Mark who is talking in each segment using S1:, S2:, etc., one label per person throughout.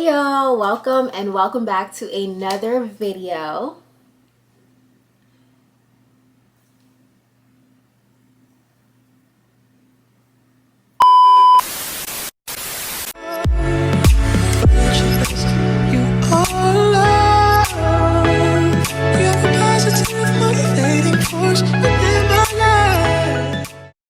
S1: Hey y'all, welcome back to another video.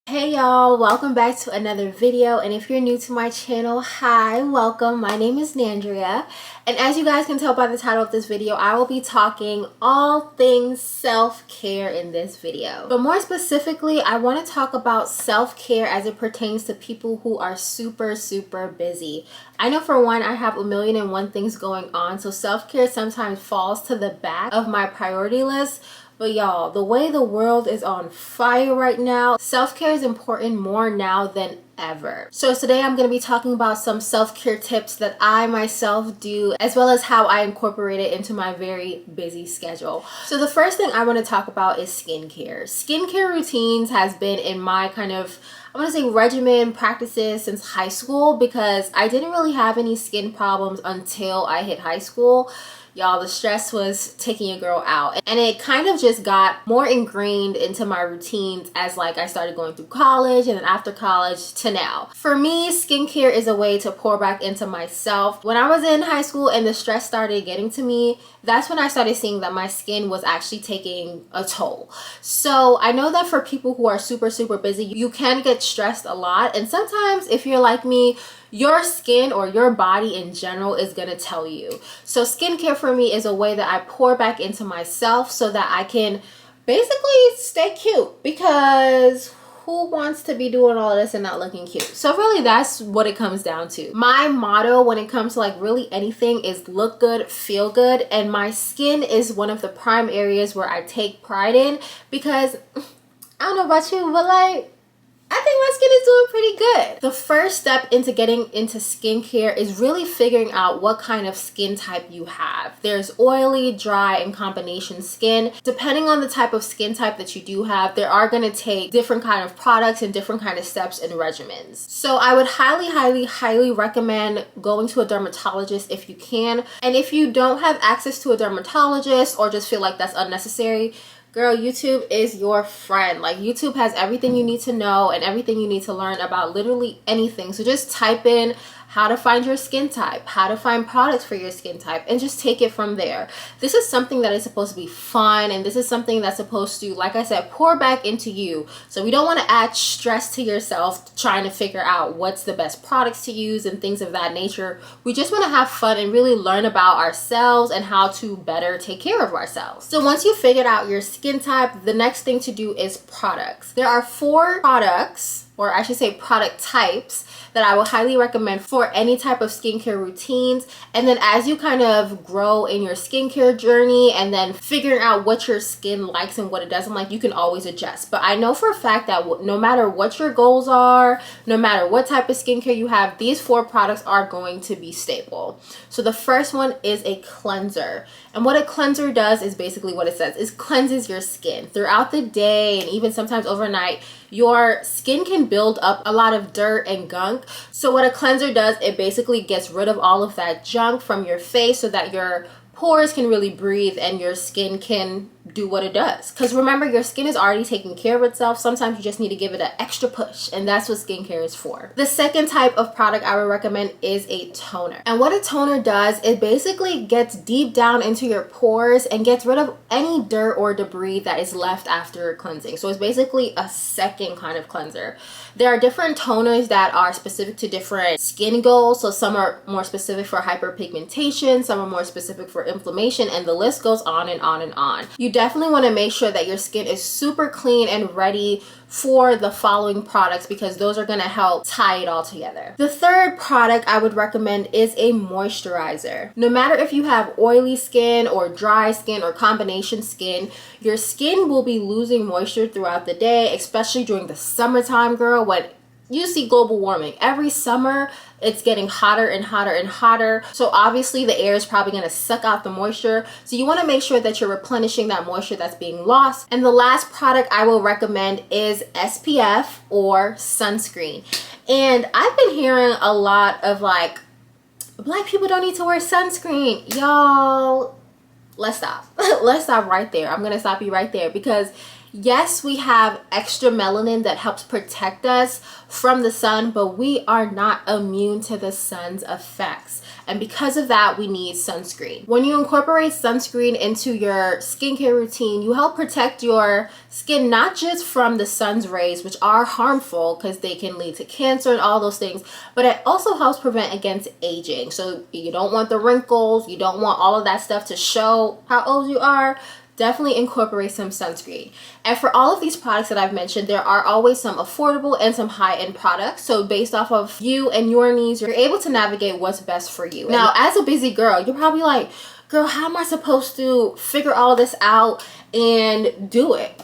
S1: Hey y'all, welcome back to another video, and if you're new to my channel, hi, welcome. My name is Nandria, and as you guys can tell by the title of this video, I will be talking all things self-care in this video. But more specifically, I want to talk about self-care as it pertains to people who are super busy. I know for one, I have a million and one things going on, so self-care sometimes falls to the back of my priority list. But y'all, the way the world is on fire right now, self-care is important more now than ever. So today I'm going to be talking about some self-care tips that I myself do, as well as how I incorporate it into my very busy schedule. So the first thing I want to talk about is skincare. Skincare routines has been in my kind of, I want to say, regimen practices since high school, because I didn't really have any skin problems until I hit high school. Y'all, the stress was taking a girl out, and it kind of just got more ingrained into my routines as I started going through college, and then after college to now. For me, skincare is a way to pour back into myself. When I was in high school and the stress started getting to me, that's when I started seeing that my skin was actually taking a toll. So I know that for people who are super busy, you can get stressed a lot, and sometimes if you're like me, your skin or your body in general is gonna tell you. So skincare for me is a way that I pour back into myself so that I can basically stay cute, because who wants to be doing all of this and not looking cute? So really, that's what it comes down to. My motto when it comes to really anything is look good, feel good, and my skin is one of the prime areas where I take pride in, because I don't know about you, but I think my skin is doing pretty good. The first step into getting into skincare is really figuring out what kind of skin type you have. There's oily, dry, and combination skin. Depending on the type of skin type that you do have, there are going to take different kind of products and different kind of steps and regimens. So I would highly recommend going to a dermatologist if you can. And if you don't have access to a dermatologist or just feel like that's unnecessary, girl, YouTube is your friend. YouTube has everything you need to know and everything you need to learn about literally anything. So just type in how to find your skin type, how to find products for your skin type, and just take it from there. This is something that is supposed to be fun, and this is something that's supposed to, like I said, pour back into you. So we don't want to add stress to yourself trying to figure out what's the best products to use and things of that nature. We just want to have fun and really learn about ourselves and how to better take care of ourselves. So once you figured out your skin type, the next thing to do is products. There are 4 products, or I should say product types, that I would highly recommend for any type of skincare routines. And then as you kind of grow in your skincare journey and then figuring out what your skin likes and what it doesn't like, you can always adjust. But I know for a fact that no matter what your goals are, no matter what type of skincare you have, these 4 products are going to be staple. So the first one is a cleanser. And what a cleanser does is basically what it says, is cleanses your skin. Throughout the day and even sometimes overnight, your skin can build up a lot of dirt and gunk. So what a cleanser does, it basically gets rid of all of that junk from your face so that your pores can really breathe and your skin can do what it does. Because remember, your skin is already taking care of itself. Sometimes you just need to give it an extra push, and that's what skincare is for. The second type of product I would recommend is a toner. And what a toner does, it basically gets deep down into your pores and gets rid of any dirt or debris that is left after cleansing. So it's basically a second kind of cleanser. There are different toners that are specific to different skin goals. So some are more specific for hyperpigmentation, some are more specific for inflammation, and the list goes on and on and on. You definitely want to make sure that your skin is super clean and ready for the following products, because those are going to help tie it all together. The third product I would recommend is a moisturizer. No matter if you have oily skin or dry skin or combination skin, your skin will be losing moisture throughout the day, especially during the summertime, girl, when you see global warming. Every summer, it's getting hotter and hotter and hotter. So obviously the air is probably going to suck out the moisture. So you want to make sure that you're replenishing that moisture that's being lost. And the last product I will recommend is SPF or sunscreen. And I've been hearing a lot of Black people don't need to wear sunscreen. Y'all, let's stop. Let's stop right there. I'm gonna stop you right there, because yes, we have extra melanin that helps protect us from the sun, but we are not immune to the sun's effects. And because of that, we need sunscreen. When you incorporate sunscreen into your skincare routine, you help protect your skin not just from the sun's rays, which are harmful because they can lead to cancer and all those things, but it also helps prevent against aging. So you don't want the wrinkles, you don't want all of that stuff to show how old you are. Definitely incorporate some sunscreen. And for all of these products that I've mentioned, there are always some affordable and some high-end products. So based off of you and your needs, you're able to navigate what's best for you. Now, as a busy girl, you're probably like, girl, how am I supposed to figure all this out and do it?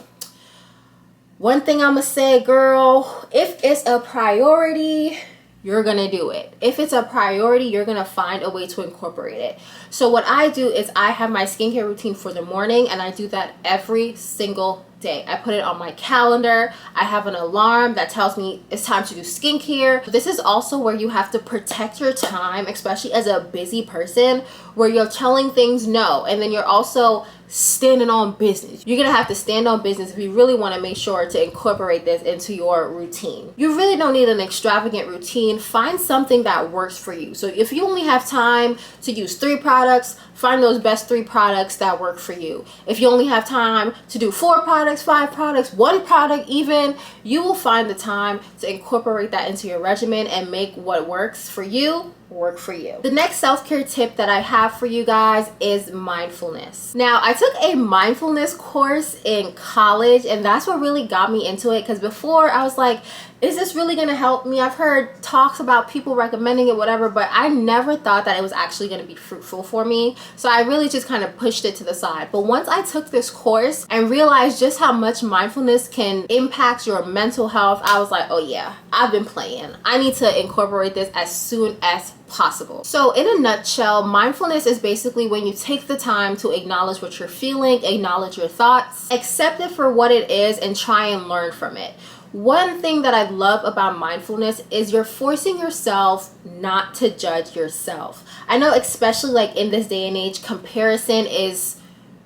S1: One thing I'm gonna say, girl, if it's a priority, you're gonna do it. If it's a priority, you're gonna find a way to incorporate it. So what I do is I have my skincare routine for the morning, and I do that every single day. I put it on my calendar. I have an alarm that tells me it's time to do skincare. This is also where you have to protect your time, especially as a busy person, where you're telling things no, and then you're also standing on business. You're gonna have to stand on business if you really want to make sure to incorporate this into your routine. You really don't need an extravagant routine. Find something that works for you. So if you only have time to use 3 products, find those best 3 products that work for you. If you only have time to do 4 products, 5 products, 1 product even, you will find the time to incorporate that into your regimen and make what works for you work for you. The next self-care tip that I have for you guys is mindfulness. Now, I took a mindfulness course in college, and that's what really got me into it, because before I was like, is this really going to help me? I've heard talks about people recommending it, whatever, but I never thought that it was actually going to be fruitful for me. So I really just kind of pushed it to the side. But once I took this course and realized just how much mindfulness can impact your mental health, I was like, oh yeah, I've been playing. I need to incorporate this as soon as possible. So in a nutshell, mindfulness is basically when you take the time to acknowledge what you're feeling, acknowledge your thoughts, accept it for what it is, and try and learn from it. One thing that I love about mindfulness is you're forcing yourself not to judge yourself. I know, especially like in this day and age, comparison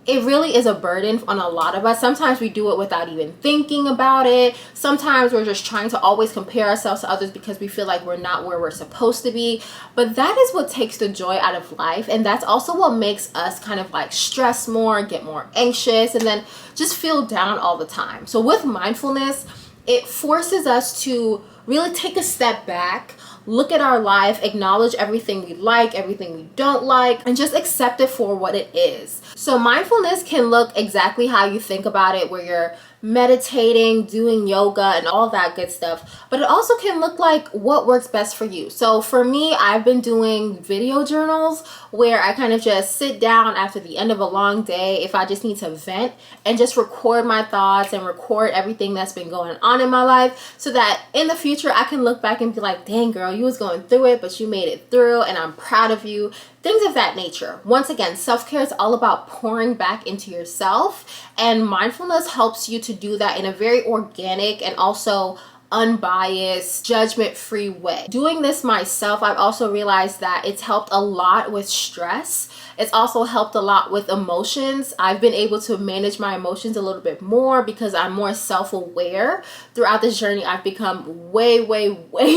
S1: it really is a burden on a lot of us. Sometimes we do it without even thinking about it. Sometimes we're just trying to always compare ourselves to others because we feel like we're not where we're supposed to be. But that is what takes the joy out of life. And that's also what makes us kind of like stress more, get more anxious, and then just feel down all the time. So with mindfulness, it forces us to really take a step back, look at our life, acknowledge everything we like, everything we don't like, and just accept it for what it is. So mindfulness can look exactly how you think about it, where you're meditating, doing yoga, and all that good stuff. But it also can look like what works best for you. So for me, I've been doing video journals where I kind of just sit down after the end of a long day, if I just need to vent, and just record my thoughts and record everything that's been going on in my life, so that in the future I can look back and be like, dang girl, you was going through it, but you made it through, and I'm proud of you. Things of that nature. Once again, self-care is all about pouring back into yourself, and mindfulness helps you to do that in a very organic and also unbiased, judgment-free way. Doing this myself, I've also realized that it's helped a lot with stress. It's also helped a lot with emotions. I've been able to manage my emotions a little bit more because I'm more self-aware. Throughout this journey, I've become way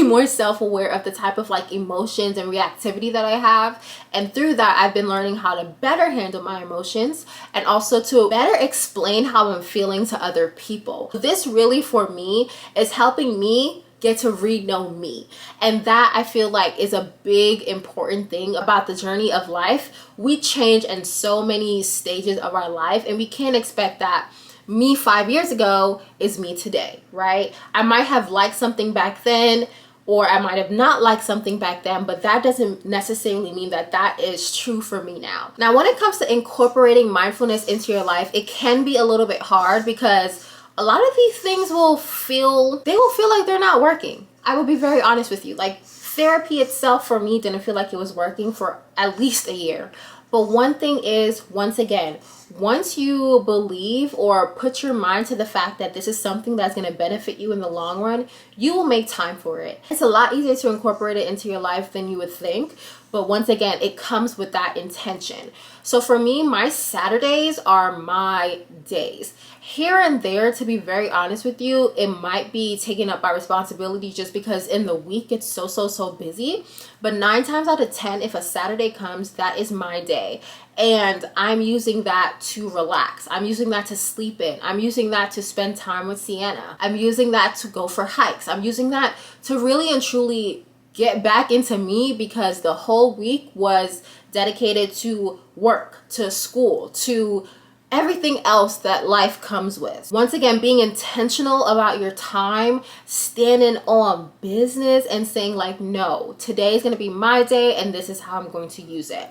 S1: more self-aware of the type of like emotions and reactivity that I have. And through that, I've been learning how to better handle my emotions and also to better explain how I'm feeling to other people. This really, for me, is helping me get to re-know me. And that, I feel like, is a big important thing about the journey of life. We change in so many stages of our life, and we can't expect that me 5 years ago is me today, right? I might have liked something back then, or I might have not liked something back then, but that doesn't necessarily mean that that is true for me now. Now, when it comes to incorporating mindfulness into your life, it can be a little bit hard because a lot of these things will feel like they're not working. I will be very honest with you. Like, therapy itself for me didn't feel like it was working for at least a year. But one thing is, once again, once you believe or put your mind to the fact that this is something that's going to benefit you in the long run, you will make time for it. It's a lot easier to incorporate it into your life than you would think. But once again, it comes with that intention. So for me, my Saturdays are my days. Here and there, to be very honest with you, it might be taking up by responsibility just because in the week it's so busy. But 9 times out of 10, if a Saturday comes, that is my day. And I'm using that to relax. I'm using that to sleep in. I'm using that to spend time with Sienna. I'm using that to go for hikes. I'm using that to really and truly get back into me, because the whole week was dedicated to work, to school, to everything else that life comes with. Once again, being intentional about your time, standing on business and saying like, no, today is going to be my day and this is how I'm going to use it.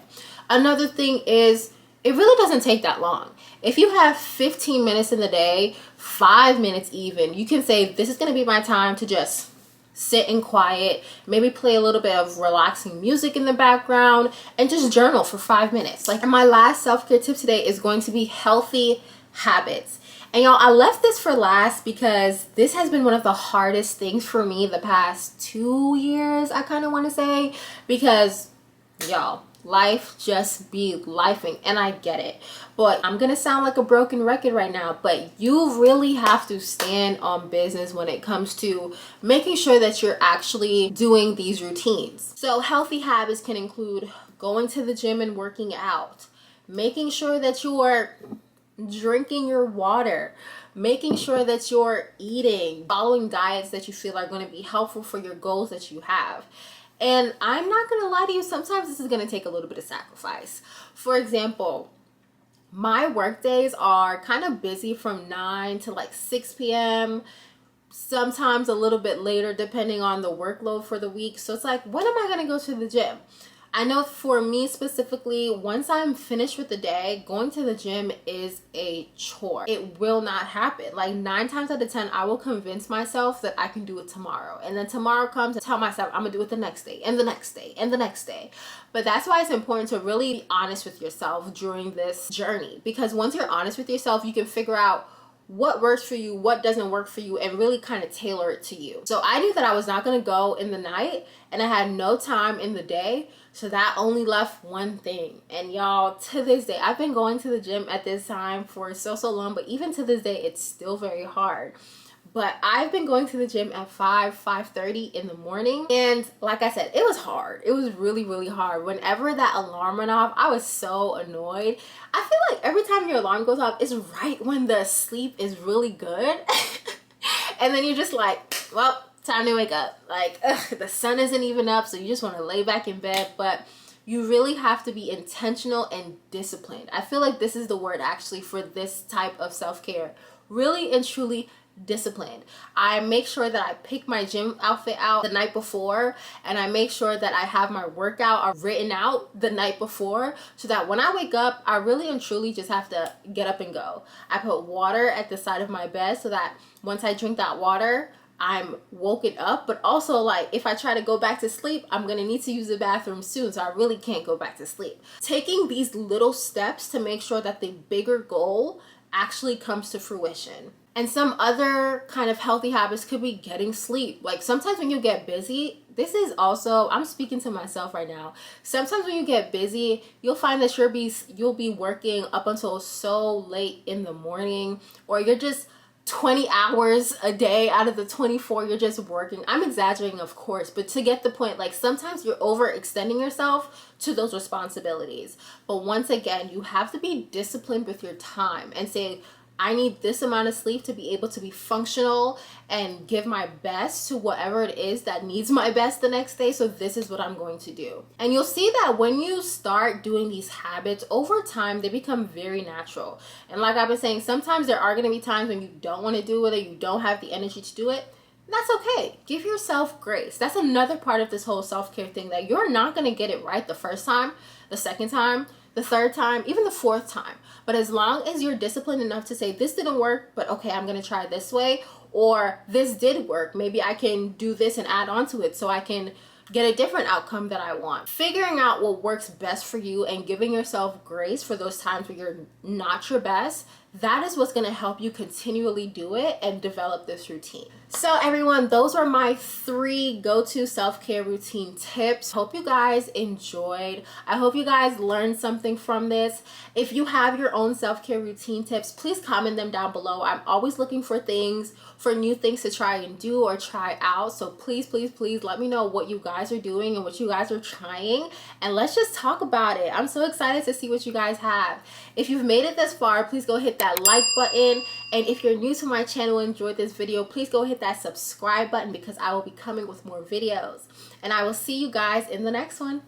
S1: Another thing is, it really doesn't take that long. If you have 15 minutes in the day, 5 minutes even, you can say, this is going to be my time to just sit in quiet, maybe play a little bit of relaxing music in the background, and just journal for 5 minutes. Like, my last self-care tip today is going to be healthy habits. And y'all, I left this for last because this has been one of the hardest things for me the past 2 years, I kind of want to say, because y'all, life just be lifing, and I get it. But I'm gonna sound like a broken record right now, but you really have to stand on business when it comes to making sure that you're actually doing these routines. So healthy habits can include going to the gym and working out, making sure that you're drinking your water, making sure that you're eating, following diets that you feel are going to be helpful for your goals that you have. And I'm not going to lie to you, sometimes this is going to take a little bit of sacrifice. For example, my work days are kind of busy from 9 to like 6 p.m., sometimes a little bit later depending on the workload for the week. So it's like, when am I going to go to the gym? I know for me specifically, once I'm finished with the day, going to the gym is a chore. It will not happen. Like 9 times out of 10, I will convince myself that I can do it tomorrow. And then tomorrow comes and tell myself I'm gonna do it the next day and the next day and the next day. But that's why it's important to really be honest with yourself during this journey. Because once you're honest with yourself, you can figure out what works for you, what doesn't work for you, and really kind of tailor it to you. So I knew that I was not going to go in the night, and I had no time in the day, so that only left one thing. And y'all, to this day, I've been going to the gym at this time for so long, but even to this day, it's still very hard. But I've been going to the gym at 5:30 in the morning. And like I said, it was hard. It was really hard. Whenever that alarm went off, I was so annoyed. I feel like every time your alarm goes off, it's right when the sleep is really good. And then you're just like, well, time to wake up. Like, the sun isn't even up, so you just want to lay back in bed. But you really have to be intentional and disciplined. I feel like this is the word actually for this type of self-care. Really and truly disciplined. I make sure that I pick my gym outfit out the night before, and I make sure that I have my workout written out the night before, so that when I wake up, I really and truly just have to get up and go. I put water at the side of my bed so that once I drink that water, I'm woken up. But also, like, if I try to go back to sleep, I'm gonna need to use the bathroom soon, so I really can't go back to sleep. Taking these little steps to make sure that the bigger goal actually comes to fruition. And some other kind of healthy habits could be getting sleep. Like, sometimes when you get busy, this is also, I'm speaking to myself right now. Sometimes when you get busy, you'll find that you'll be working up until so late in the morning, or you're just 20 hours a day out of the 24 you're just working. I'm exaggerating, of course, but to get the point, like, sometimes you're overextending yourself to those responsibilities. But once again, you have to be disciplined with your time and say, I need this amount of sleep to be able to be functional and give my best to whatever it is that needs my best the next day. So this is what I'm going to do. And you'll see that when you start doing these habits over time, they become very natural. And like I've been saying, sometimes there are going to be times when you don't want to do it or you don't have the energy to do it. That's okay. Give yourself grace. That's another part of this whole self-care thing, that you're not going to get it right the first time, the second time, the third time, even the fourth time. But as long as you're disciplined enough to say, this didn't work, but okay, I'm going to try this way, or this did work, maybe I can do this and add on to it so I can get a different outcome that I want. Figuring out what works best for you and giving yourself grace for those times where you're not your best, that is what's going to help you continually do it and develop this routine. So everyone, those are my 3 go-to self-care routine tips. Hope you guys enjoyed. I hope you guys learned something from this. If you have your own self-care routine tips, please comment them down below. I'm always looking for new things to try and do or try out. So please, please, please let me know what you guys are doing and what you guys are trying, and let's just talk about it. I'm so excited to see what you guys have. If you've made it this far, please go hit that like button. And if you're new to my channel and enjoyed this video, please go hit that subscribe button because I will be coming with more videos. And I will see you guys in the next one.